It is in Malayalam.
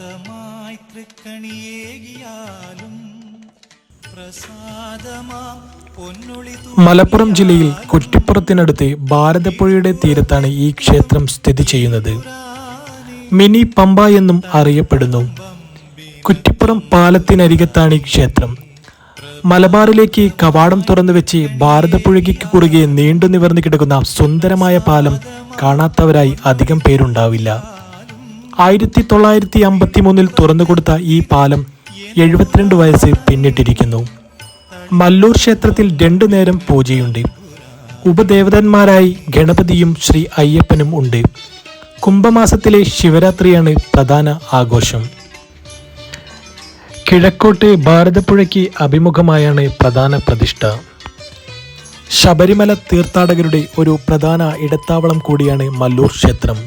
പ്രസാദമായി തൃക്കണിയേകിയാലും പ്രസാദമാം പൊന്നൊളി. മലപ്പുറം ജില്ലയിൽ കുറ്റിപ്പുറത്തിനടുത്ത് ഭാരതപ്പുഴയുടെ തീരത്താണ് ഈ ക്ഷേത്രം സ്ഥിതി ചെയ്യുന്നത്. മിനി പമ്പ എന്നും അറിയപ്പെടുന്നു. കുറ്റിപ്പുറം പാലത്തിനരികത്താണ് ഈ ക്ഷേത്രം. മലബാറിലേക്ക് കവാടം തുറന്നു വെച്ച് ഭാരതപ്പുഴയ്ക്ക് കുറുകെ നീണ്ടു നിവർന്നു കിടക്കുന്ന സുന്ദരമായ പാലം കാണാത്തവരായി അധികം പേരുണ്ടാവില്ല. 1953 തുറന്നുകൊടുത്ത ഈ പാലം 72 വയസ്സ് പിന്നിട്ടിരിക്കുന്നു. മല്ലൂർ ക്ഷേത്രത്തിൽ 2 നേരം പൂജയുണ്ട്. ഉപദേവതന്മാരായി ഗണപതിയും ശ്രീ അയ്യപ്പനും ഉണ്ട്. കുംഭമാസത്തിലെ ശിവരാത്രിയാണ് പ്രധാന ആഘോഷം. കിഴക്കോട്ട് ഭാരതപ്പുഴയ്ക്ക് അഭിമുഖമായാണ് പ്രധാന പ്രതിഷ്ഠ. ശബരിമല തീർത്ഥാടകരുടെ ഒരു പ്രധാന ഇടത്താവളം കൂടിയാണ് മല്ലൂർ ക്ഷേത്രം.